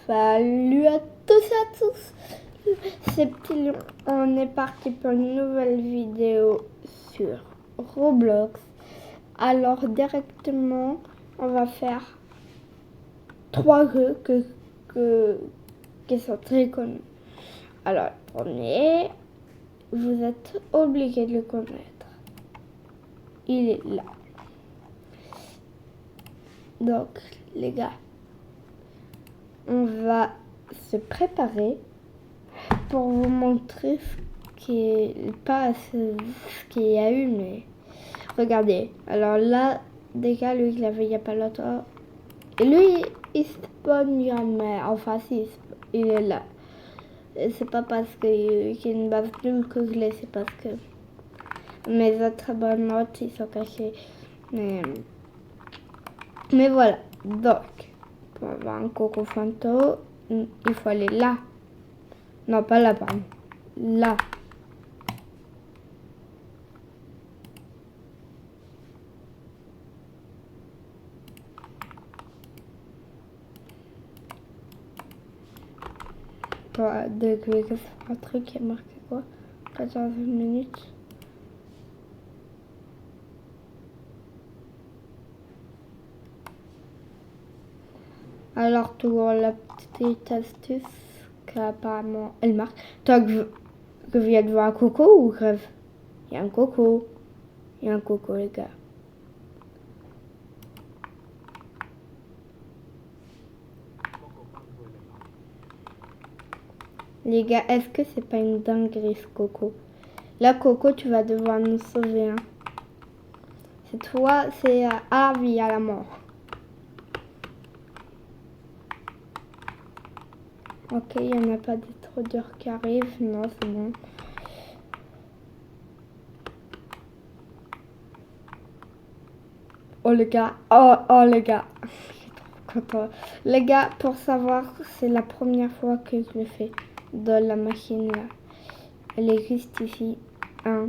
Salut à tous et à tous, c'est Petit Lion. On est parti pour une nouvelle vidéo sur Roblox. Alors directement, on va faire 3 jeux qui sont très connus. Alors le premier, vous êtes obligé de le connaître. Il est là. Donc les gars, on va se préparer pour vous montrer ce qu'il y a eu, mais regardez. Alors là, déjà lui il avait il n'y a pas longtemps. Et lui il spawn jamais. Enfin si, il est là. Et c'est pas parce qu'il y a une base nulle que je l'ai, c'est parce que mes autres bonnes notes ils sont cachés. Mais voilà. Donc, pour avoir un Coco Fanto, il faut aller là. Non, pas là, pardon. Là. Dès que je fais un truc, il y a marqué quoi? 14 minutes. Alors, toujours la petite astuce qu'apparemment elle marque. Toi, que je viens de voir un coco ou rêve? Il y a un coco. Il y a un coco, les gars. Les gars, est-ce que c'est pas une dinguerie ce coco? Là, Coco, tu vas devoir nous sauver. Hein. C'est toi, c'est à la vie, à la mort. Ok, il n'y en a pas des trop durs qui arrivent. Non, c'est bon. Oh les gars, oh les gars. Je suis trop content. Les gars, pour savoir, c'est la première fois que je le fais dans la machine là. Elle est juste ici. 1.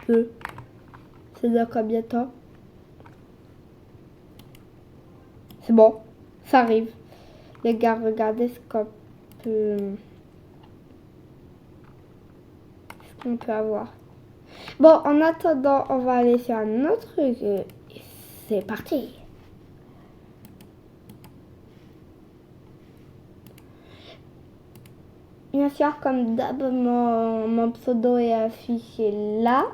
Deux. C'est dans combien de temps? C'est bon, ça arrive. Les gars, regardez ce qu'on peut avoir. Bon, en attendant, on va aller sur un autre jeu. C'est parti. Bien sûr, comme d'hab, mon pseudo est affiché là.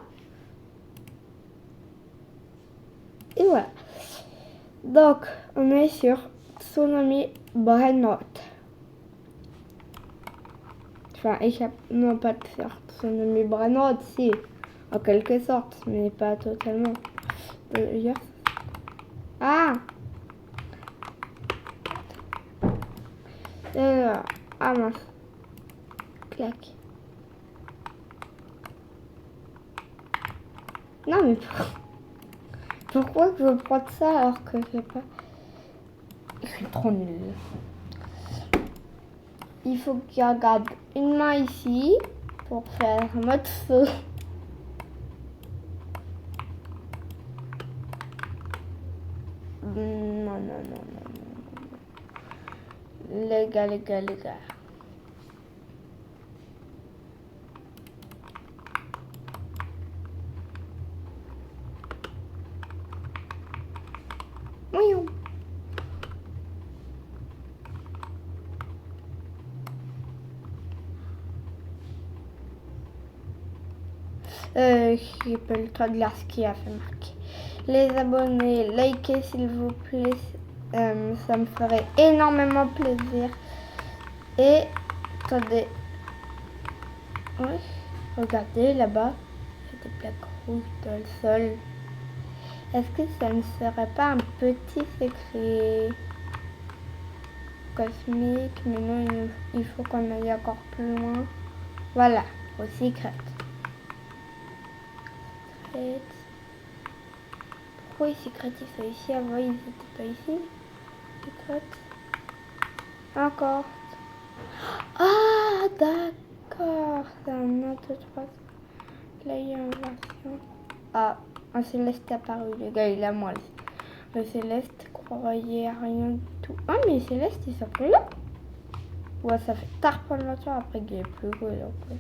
Et voilà. Donc, on est sur Tsunami Brainrot. Enfin, non pas sur Tsunami Brainrot, si, en quelque sorte, mais pas totalement. D'ailleurs. Ah! Ah mince. Clac. Non mais pourquoi je veux prendre ça alors que je sais pas. Je suis trop nulle. Il faut que je garde une main ici pour faire mode feu. Non. Les gars. Voyons. J'ai pas le temps de lire ce qu'il a fait marquer. Les abonnés, likez s'il vous plaît. Ça me ferait énormément plaisir. Et attendez. Oui, regardez là-bas. Il y a des plaques rouges dans le sol. Est-ce que ça ne serait pas un petit secret cosmique? Mais non, il faut qu'on aille encore plus loin. Voilà, au secret. Pourquoi les secrets ils sont ici? Avant ils n'étaient pas ici. Secret. Encore. 2, 3. Là, il y a une version. Ah, un céleste est apparu, les gars, il a moi. Le céleste croyait à rien du tout. Ah, mais céleste, il s'appelle là. Ouais, ça fait tard pour le matin, après qu'il est plus gros. Donc,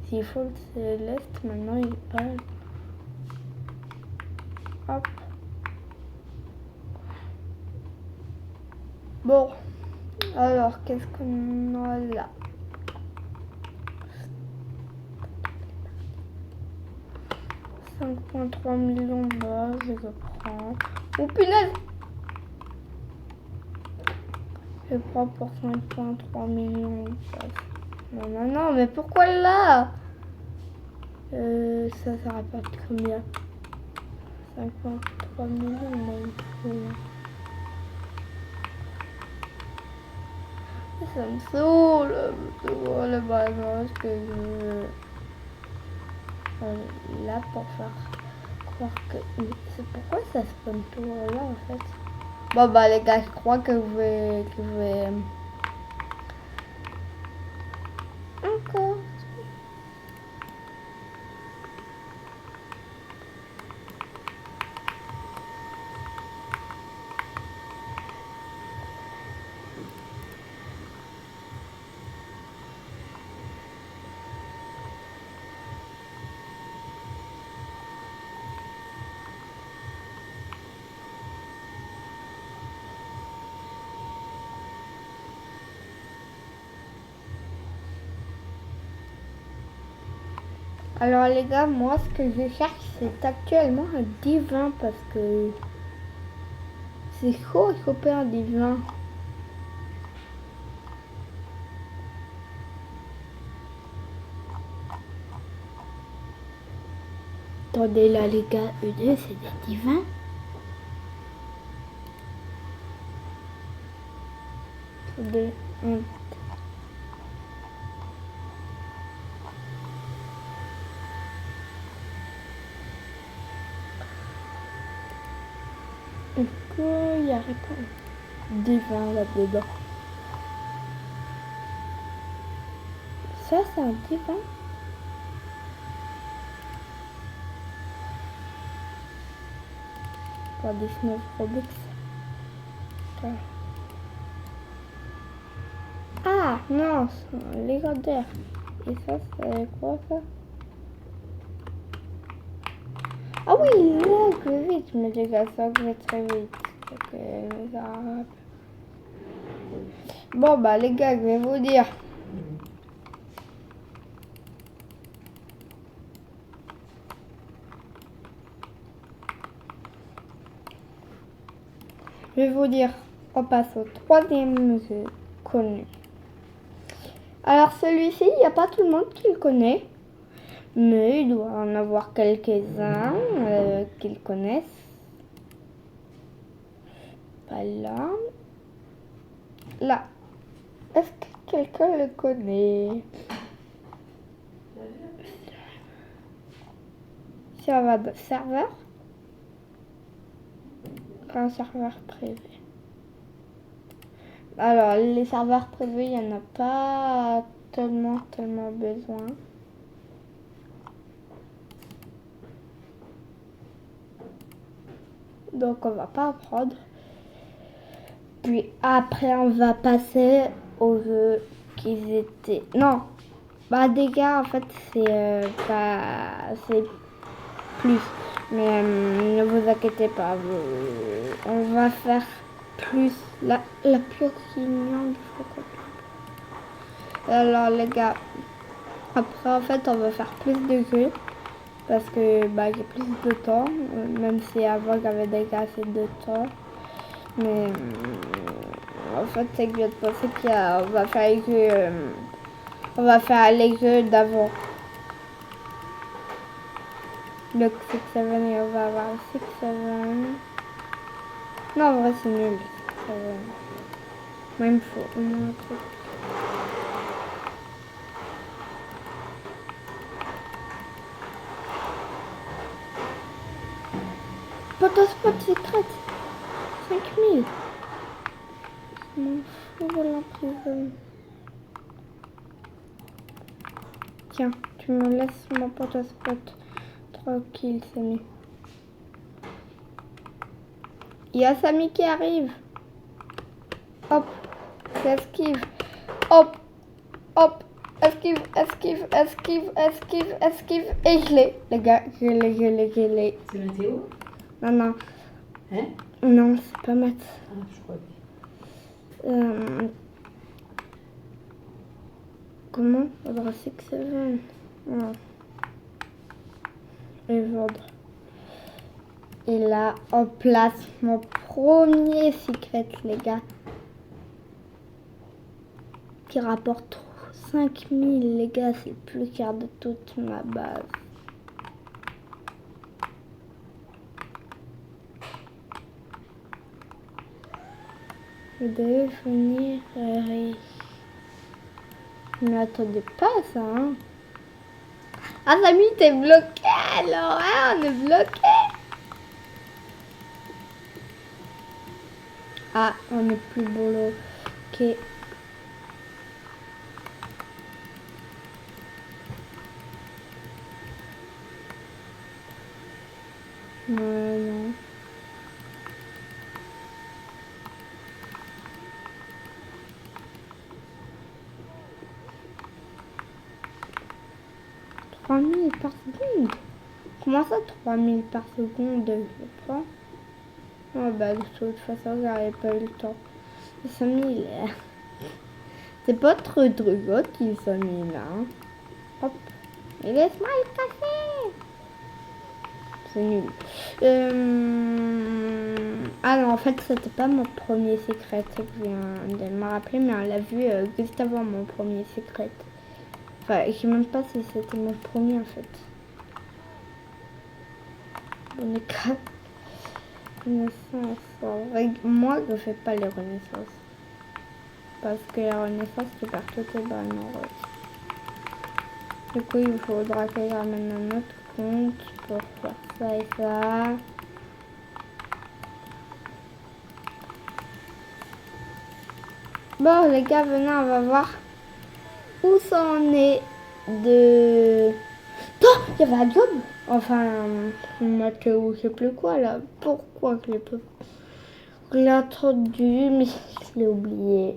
s'il faut le céleste, maintenant il est pas. Hop. Bon. Alors, qu'est-ce qu'on a là? 5,3 millions de bases, je prends. Oh punaise! Je prends pour 5,3 millions de bases. Non, mais pourquoi là? Ça rapporte combien? 5,3 millions, même. Ça me saoule, le balance que je... Là, pour faire croire que... C'est pourquoi ça spawn tout là, en fait. Bon, bah, les gars, je crois que je vais... Encore. Alors les gars, moi ce que je cherche c'est actuellement un divin parce que c'est chaud de choper un divin. Attendez là les gars, eux deux c'est des divins. Attendez, est-ce qu'il y a un divin là-dedans? Ça c'est un divin? Pour 19 Robux. Ah non, c'est un légendaire. Et ça c'est quoi ça? Ah oui, là, que vite, mais les gars, ça va très vite. Ok, bon, bah, les gars, je vais vous dire. Je vais vous dire, on passe au troisième jeu connu. Alors, celui-ci, il n'y a pas tout le monde qui le connaît. Mais il doit en avoir quelques-uns qui le connaissent. Pas là. Là. Est-ce que quelqu'un le connaît? Serveur. Un serveur privé. Alors, les serveurs privés, il n'y en a pas tellement besoin. Donc, on va pas apprendre. Puis après, on va passer aux jeux qui étaient... Non, bah des gars, en fait, c'est plus. Mais ne vous inquiétez pas, on va faire plus la pure union du faucon. Alors les gars, après en fait on va faire plus de jeux parce que bah j'ai plus de temps, même si avant j'avais déjà assez de temps. Mais en fait c'est que je viens de penser qu'on va faire les jeux, on va faire les jeux d'avant. Le 6-7 et on va avoir 6-7. Non, en vrai, c'est nul. Moi, il me faut au moins un truc. Potospot secret. 5000. Je m'en fous de l'emprisonnement. Tiens, tu tu me laisses mon pote spot tranquille, Samy. Il y a Samy qui arrive. Hop, j'esquive. Hop, hop, esquive, esquive, esquive, esquive, esquive. Et je l'ai, les gars, je l'ai. C'est Mathéo? Non. Hein? Non, c'est pas Matt. Ah, je crois bien. Comment? Faudra 6-7. Non. Et vendre. Et là, on place mon premier secret, les gars. Qui rapporte 5000, les gars. C'est le plus cher de toute ma base. Je devais finir riche. Je m'attendais pas à ça, hein. Ah, Samy, t'es bloqué alors, hein, on est bloqué. Ah, on est plus bloqué. Non. « 3000 par seconde. Comment ça, 3000 par seconde? Je prends. Oh bah, de toute façon, j'avais pas eu le temps. 5000. C'est pas trop drôle qu'ils sont mis là. Hein. Hop. Et laisse-moi le passer. C'est nul. Ah non, en fait, c'était pas mon premier secret que je viens de me rappeler, mais on l'a vu juste avant mon premier secret. Enfin, je sais même pas si c'était mon premier en fait. On est 4. Renaissance. Moi, je fais pas les renaissances. Parce que la renaissance, tu perds toutes les balles roses. Du coup, il faudra que je ramène un autre compte pour faire ça et ça. Bon, les gars, venez, on va voir où ça en est de... Oh, il y avait un job. Enfin, Mathéo, je sais plus quoi là. Pourquoi je l'ai pas... Je l'ai entendu, mais je l'ai oublié.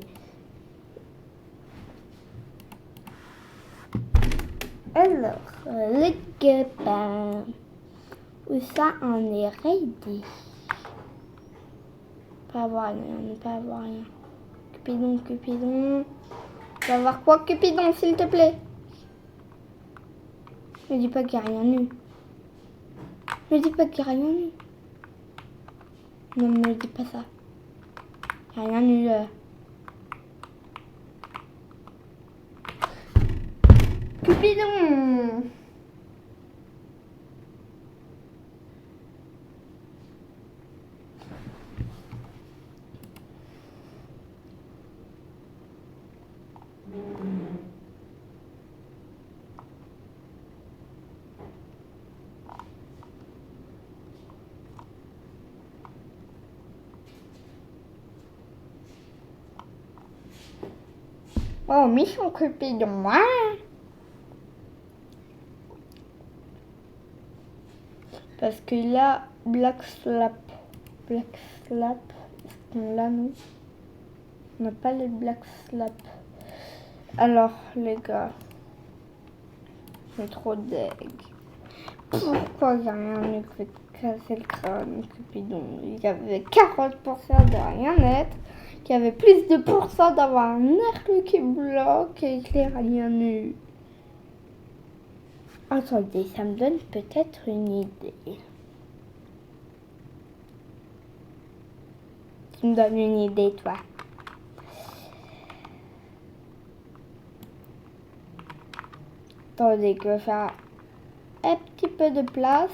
Alors, les copains, où ça en est ready? Pas avoir rien, pas avoir rien. Cupidon. Tu vas voir quoi, Cupidon, s'il te plaît? Ne dis pas qu'il n'y a rien eu. Ne dis pas qu'il n'y a rien eu. Non, ne dis pas ça. Il n'y a rien eu là. Cupidon! Oh, méchant Cupidon, hein? Parce que là, Black Slap, est-ce qu'on l'a, nous? On n'a pas les Black Slap. Alors, les gars, c'est trop deg. Pourquoi il n'y a rien eu que casser le crâne, Cupidon? Il y avait 40% de rien être, qu'il y avait plus de pourcents d'avoir un air qui bloque et je n'ai rien eu. Attendez, ça me donne peut-être une idée. Tu me donnes une idée, toi. Attendez, je vais faire un petit peu de place.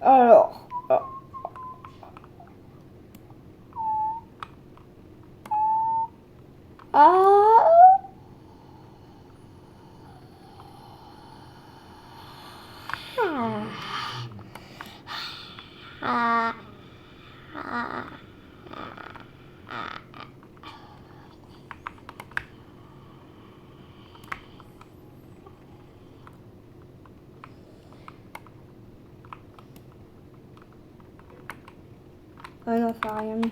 Alors, ah, ah, ah. Ah non, ça n'a rien mis.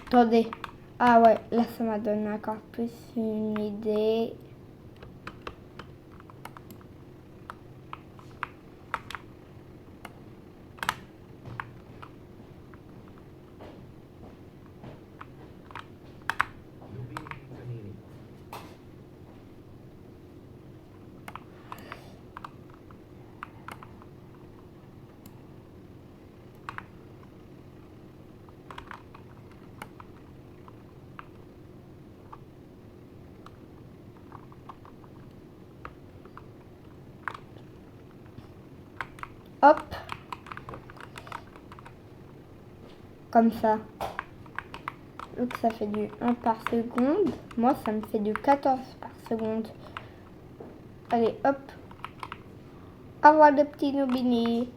Attendez. Ah ouais, là ça m'a donné encore plus une idée. Hop. Comme ça. Donc ça fait du 1 par seconde. Moi, ça me fait du 14 par seconde. Allez, hop. Au revoir le petit Nobini.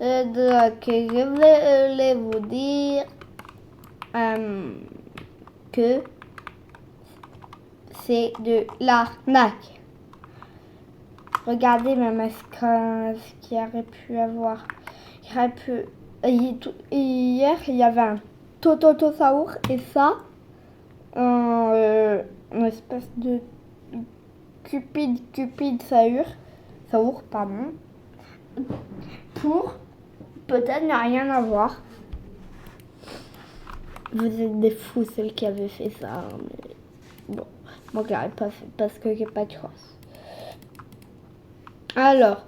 Donc, je voulais vous dire que c'est de l'arnaque. Regardez même ce qu'il aurait pu avoir. Hier, il y avait un Tototosaur et ça, une espèce de Cupide Saur, pardon, pour peut-être ne rien avoir. Vous êtes des fous, ceux qui avaient fait ça. Mais bon, moi je l'aurais pas fait parce que j'ai pas de chance. Alors,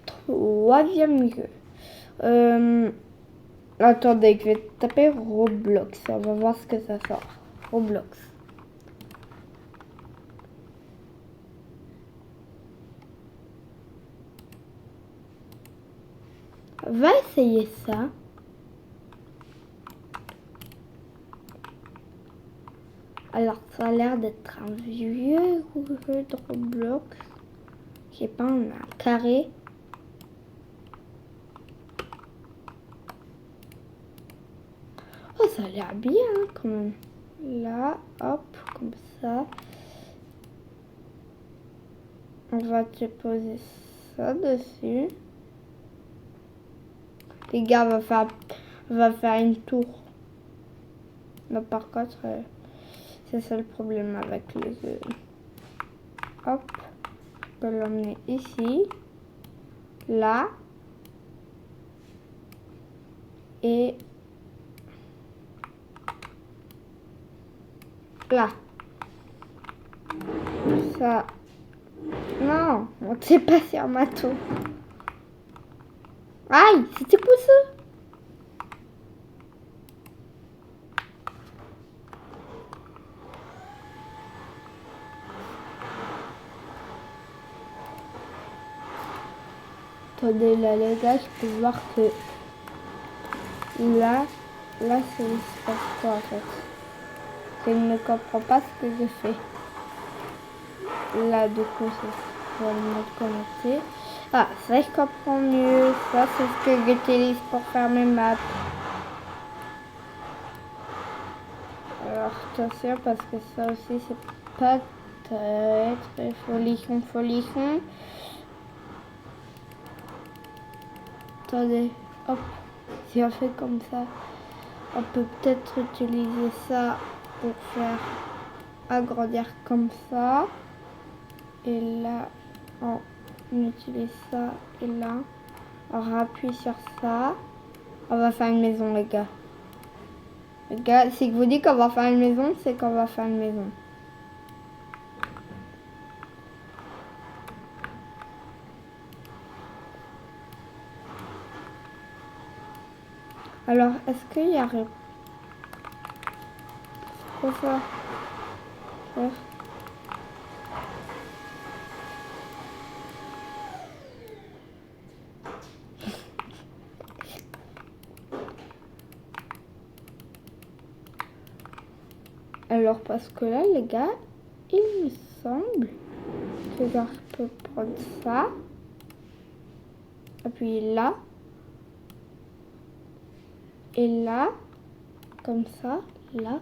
troisième jeu. Attendez, je vais taper Roblox. On va voir ce que ça sort. Roblox. Va essayer ça. Alors, ça a l'air d'être un vieux jeu de Roblox. Je sais pas, on a un carré. Oh, ça a l'air bien hein, quand même. Là, hop, comme ça. On va te poser ça dessus. Les gars, on va faire une tour. Mais par contre, c'est ça le problème avec les jeux. Hop, je peux l'emmener ici, là, et là. Ça. Non, on s'est pas sur ma tour. Aïe, c'était quoi ça? Attendez, là les gars, je peux voir que là c'est l'espace quoi en fait. Je ne comprends pas ce que je fais. Là du coup c'est pour le mode connecté. Ah, ça je comprends mieux. Ça c'est ce que j'utilise pour faire mes maps. Alors attention parce que ça aussi c'est pas très folichon. Attendez, hop, si on fait comme ça, on peut peut-être utiliser ça pour faire agrandir comme ça. Et là, on utilise ça et là, on rappuie sur ça. On va faire une maison les gars. Les gars, si je vous dis qu'on va faire une maison, c'est qu'on va faire une maison. Alors, est-ce qu'il y a... C'est quoi ça? Ouais. Alors parce que là les gars, il me semble que genre je peux prendre ça, appuyer là, et là, comme ça, là,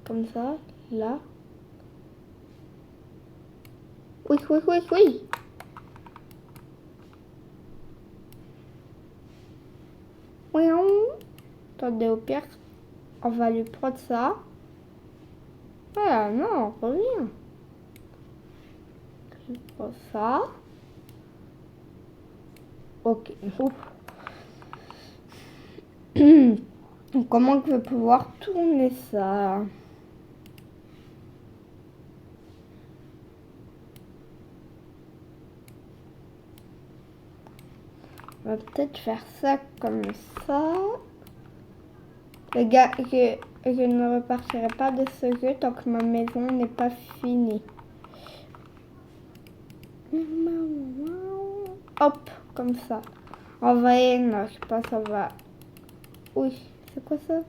comme ça, là. Oui, oui, oui, oui. Oui, attendez, au pire, on va lui prendre ça. Ah non, on revient. Je prends ça. Ok. Comment je vais pouvoir tourner ça? On va peut-être faire ça comme ça. Les gars, je ne repartirai pas de ce jeu tant que ma maison n'est pas finie. Hop, comme ça. En vrai, non, je sais pas, ça va. Oui, c'est quoi ça?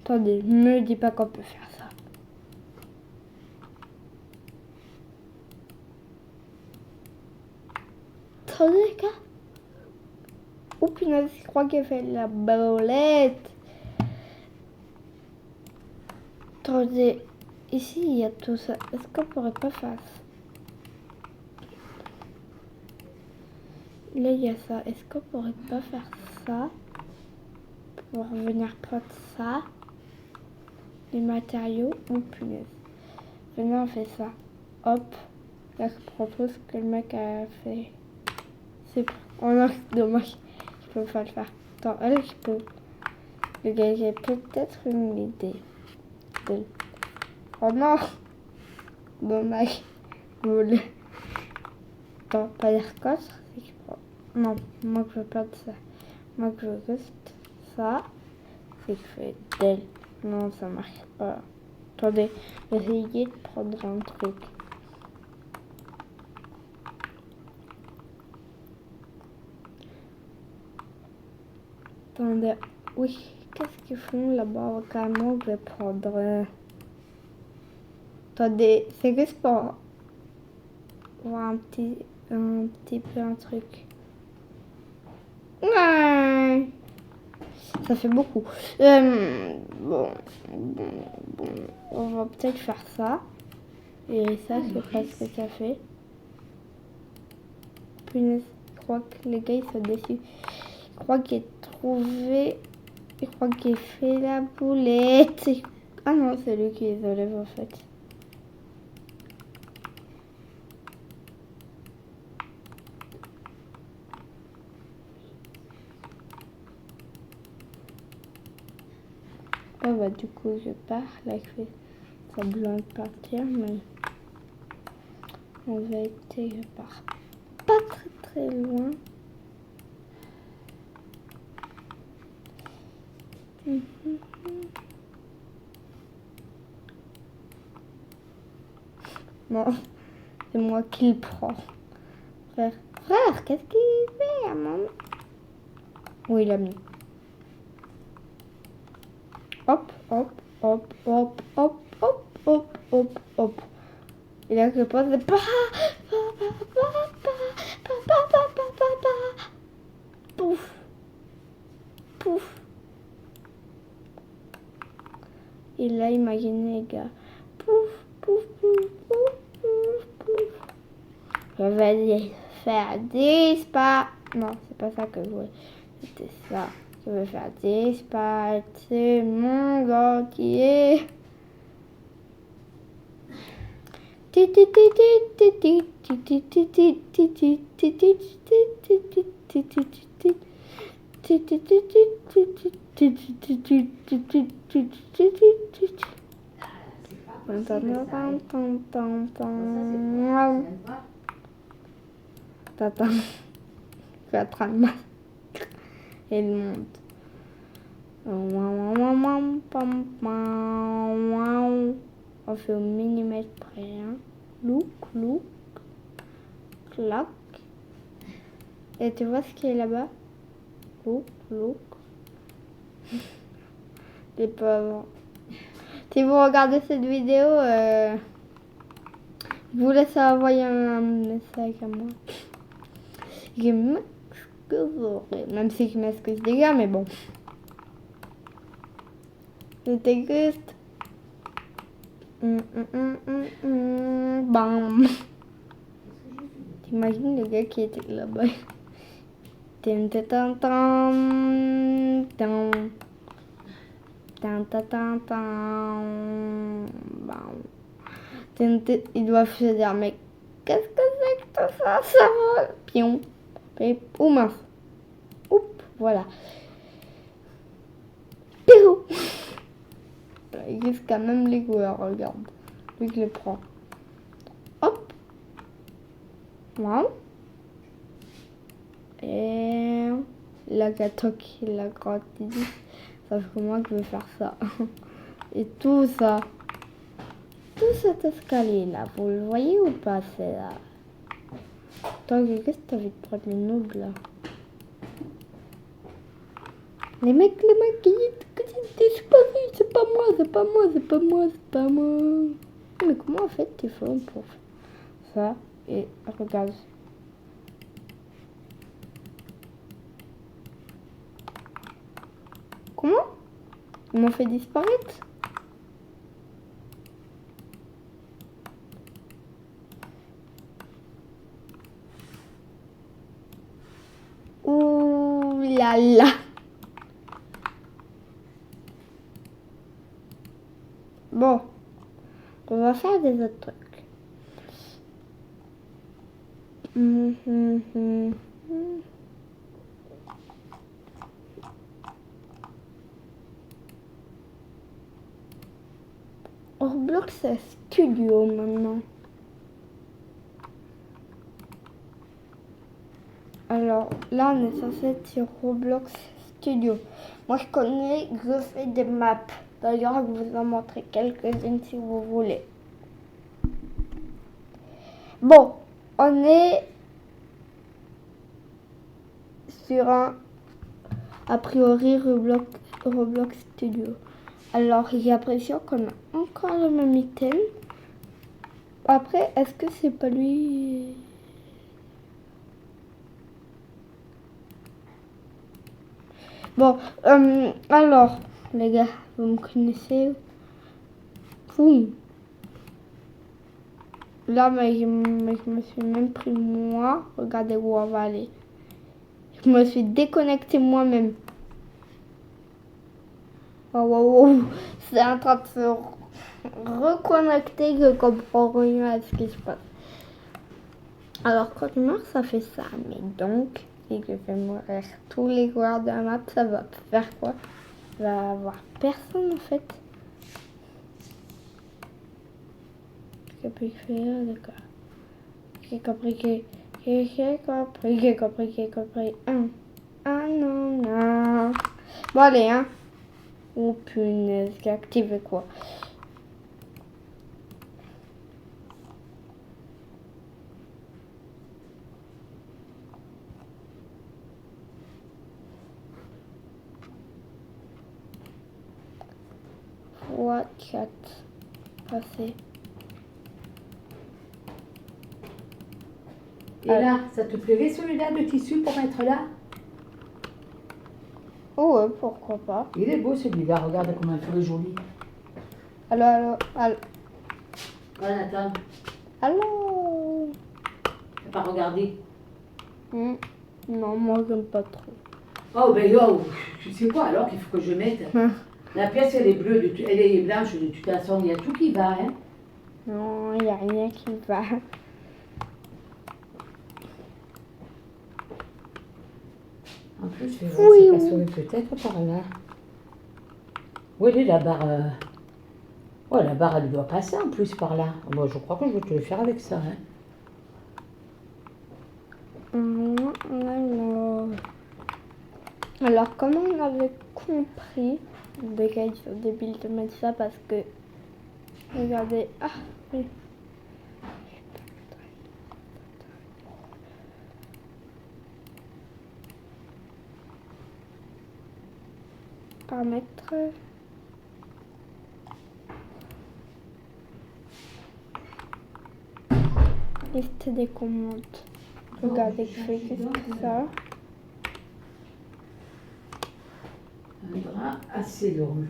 Attendez, me dis pas qu'on peut faire ça. Attendez, les gars. Oh punaise, je crois qu'il fait la bolette. Attendez, ici il y a tout ça. Est-ce qu'on pourrait pas faire ça? Là il y a ça. Est-ce qu'on pourrait pas faire ça? Pour venir prendre ça. Les matériaux. Oh punaise. Venez, on fait ça. Hop. Là je prends tout ce que le mec a fait. C'est bon. Oh non, c'est dommage. Je peux pas le faire. Attends, allez, je peux. Le gars, j'ai peut-être une idée. Oh non! Dommage. Volé. Attends, pas les scotch, c'est que je prends. Non, moi je veux pas de ça. Moi je veux juste ça. C'est que je fais d'elle. Non, ça marche pas. Attendez, essayez de prendre un truc. Attendez, oui, qu'est-ce qu'ils font là-bas? Carrément, je vais prendre. Attendez, c'est juste pour voir un petit peu un truc. Ouais. Ça fait beaucoup. Bon, on va peut-être faire ça. Et ça, je sais pas ce que ça fait. Punaise, je crois que les gars, ils sont déçus. Je crois qu'il a trouvé. Je crois qu'il fait la boulette. Ah non, c'est lui qui les enlève en fait. Oh bah du coup je pars, là je fais semblant de partir, mais en vérité je pars pas très loin. Non, c'est moi qui le prends. Frère, qu'est-ce qu'il fait à maman? Oui, il a mis. Hop, hop, hop, hop, hop, hop, hop, hop, hop. Et là, je pense... Pouf. Pouf. Et là, imaginez, les gars. Pouf, pouf, pouf, pouf, pouf, pouf. Je vais les faire disparaître. Non, c'est pas ça que je voulais. C'était ça. Je vais faire disparaître ce monde entier. Attends, je vais prendre ma... Et le monde. On fait au millimètre près. Hein. Louk, louk, clac. Et tu vois ce qui est là-bas? Louk, louk. Les pauvres. Si vous regardez cette vidéo, je vous laisse envoyer un message à moi. Je m'excuserai, même si je m'excuse déjà, mais bon. Je t'existe. Bam. T'imagines le gars qui était là-bas. Ils doivent se dire, mais qu'est-ce que c'est que tout ça? Ça va. Pion. Ou mince. Oups, voilà. Piou. Il risque quand même les joueurs, regarde. Lui qui le prend. Hop. Voilà. Et la gâteau qui la grotte ici. Ça fait moi que je vais faire ça. Et tout ça. Tout cet escalier là, vous le voyez ou pas? C'est là. Toi, qu'est-ce que t'as envie de prendre les noobs là? Les mecs qui disent c'est pas moi, c'est pas moi, c'est pas moi, c'est pas moi. Mais comment en fait tu fais pour ça? Et regarde. Comment? Ils m'ont fait disparaître? Ouh là là. Bon, on va faire des autres trucs. Roblox Studio maintenant. Alors là, on est censé être sur Roblox Studio. Moi, je connais, je fais des maps. D'ailleurs, je vous en montrer quelques-unes si vous voulez. Bon, on est sur un, a priori, Roblox Studio. Alors, j'ai l'impression qu'on a encore le même item. Après, est-ce que c'est pas lui? Bon, alors, les gars, vous me connaissez? Boum. Là, mais je me suis même pris moi. Regardez où on va aller. Je me suis déconnecté moi-même. Oh, oh, oh. C'est en train de se reconnecter. Je comprends rien à ce qui se passe. Alors, quand je meurs, ça fait ça. Mais donc, si je fais mourir tous les joueurs de la map, ça va faire quoi? Il va y avoir personne en fait. J'ai d'accord. J'ai compris. Ah non, non. Bon, allez, hein. Oh punaise, j'ai activé quoi? What chat passé. Et là, ça te plairait celui-là de tissu pour mettre là? Oh ouais, pourquoi pas. Il est beau celui-là, regarde comment il fait le joli. Allô. Voilà, Nathan. Allô. T'as pas regardé? Non, moi j'aime pas trop. Oh ben yo, tu sais quoi alors qu'il faut que je mette? La pièce elle est bleue, elle est blanche de toute façon, il y a tout qui va, hein? Non, il n'y a rien qui va. En plus, je vais voir si passerait peut-être par là. Où elle est la barre? Ouais, la barre elle doit passer en plus par là. Moi je crois que je vais te le faire avec ça, hein? Alors, comment on avait compris. Les gars, ils sont débiles de mettre ça parce que... Regardez. Ah, oui. Paramètres. Liste des commandes. Regardez, je fais qu'est-ce que ça. Un drap assez long.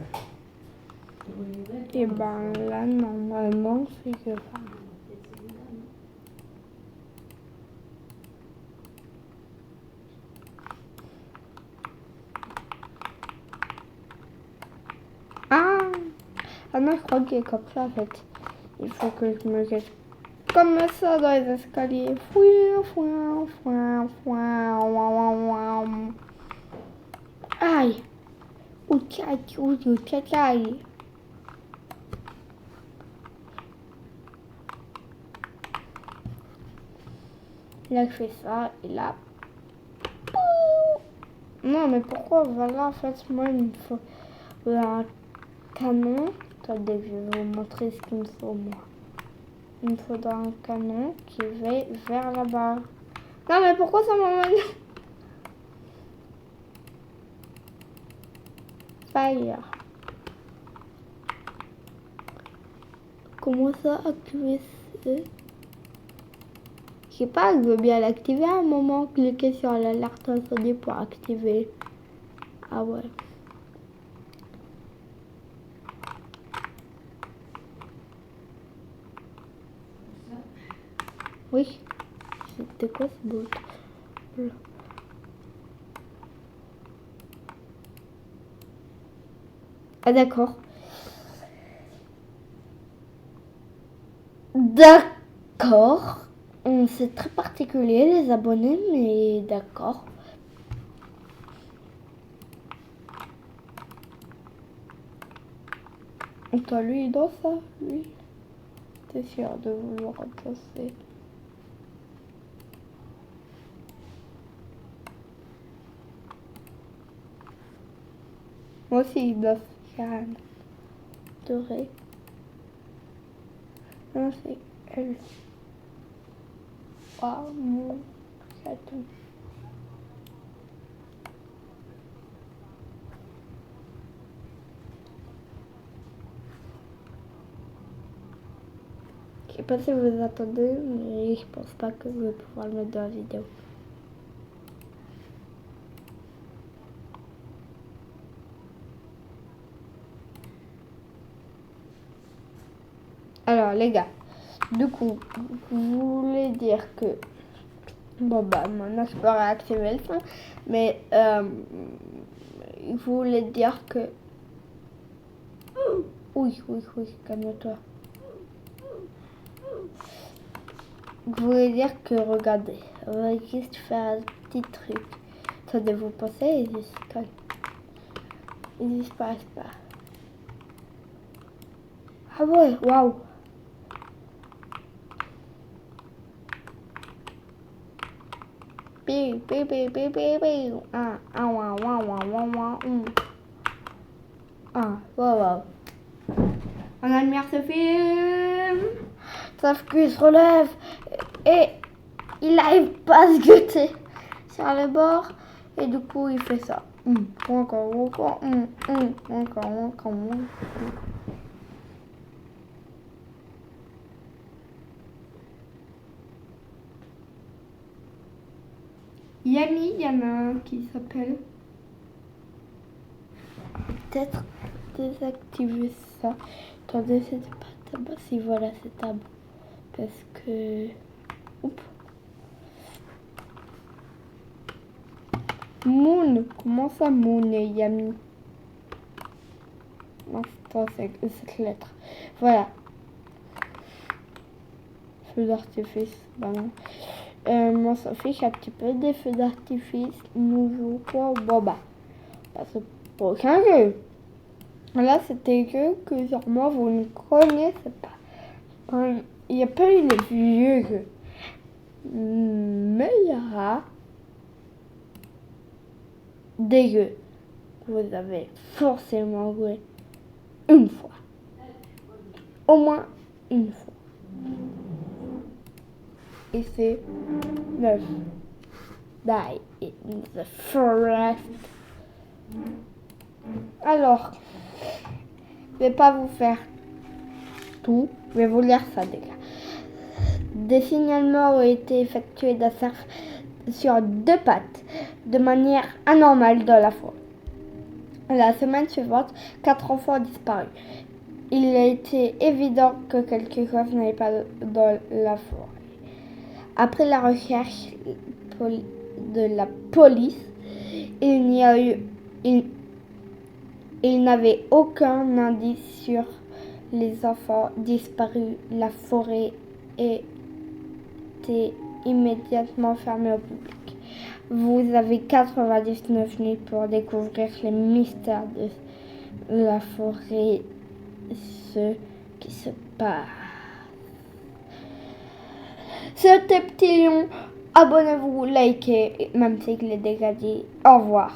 Et ben là, normalement, c'est que ça. Ah non, je crois qu'il est comme ça en fait. Il faut que je me jette comme ça dans les escaliers. Fouin, fouin, fouin, fouin, ouin, ouin, ouin. Aïe. Ouh-tcha-tcha-tcha-tcha. Là, je fais ça et là. Non, mais pourquoi? Voilà, en fait, moi, il me faut un canon. Attendez, je vais vous montrer ce qu'il me faut, moi. Il me faudra un canon qui va vers là-bas. Non, mais pourquoi ça m'emmène? Fire. Comment ça activer ce... Je sais pas, je veux bien l'activer à un moment. Cliquez sur l'alerte incendie pour activer. Ah ouais. Oui. C'était quoi ce bouton? Ah d'accord. D'accord. C'est très particulier les abonnés, mais d'accord. Toi, lui, il dans ça, lui. T'es sûr de vouloir remplacer? Moi aussi, il doit faire doré. Non, c'est elle. Oh, mon chaton. Je sais pas si vous attendez, mais je pense pas que je vais pouvoir le mettre dans la vidéo. Alors les gars, du coup, vous voulez dire que... Bon bah maintenant je peux réactiver le son, mais il voulait dire que... Oui, calme-toi. Je voulais dire que, regardez, on va juste faire un petit truc. Attendez, vous pensez, ils disparaissent pas. Ah ouais, waouh. Wow. On admire ce film. Sauf qu'il se relève et il n'arrive pas à se guetter sur le bord. Et du coup, il fait ça. Yami, il y en a un qui s'appelle. Peut-être désactiver ça. Attendez, c'était pas tabac. Si, voilà, c'est tabac. Parce que... Oups. Moon. Comment ça, Moon et Yami? Non, c'est cette lettre. Voilà. Feu d'artifice. Bah non. On s'en fiche un petit peu des feux d'artifice. Nouveau quoi? Bon bah. C'est pour aucun jeu. Là, c'était jeu que sûrement vous ne connaissez pas. Il n'y a pas eu les vieux jeux. Mais il y aura des jeux. vous avez forcément joué une fois. Au moins une fois. Et c'est le Die in the Forest. Alors, je vais pas vous faire tout, je vais vous lire ça déjà. Des signalements ont été effectués d'un cerf sur 2 pattes de manière anormale dans la forêt. La semaine suivante, 4 enfants ont disparu. Il a été évident que quelque chose n'allait pas dans la forêt. Après la recherche de la police, il n'avait aucun indice sur les enfants disparus. La forêt était immédiatement fermée au public. Vous avez 99 minutes pour découvrir les mystères de la forêt, ce qui se passe. C'était Petit Lion. Abonnez-vous, likez, même si je l'ai déjà dit. Au revoir.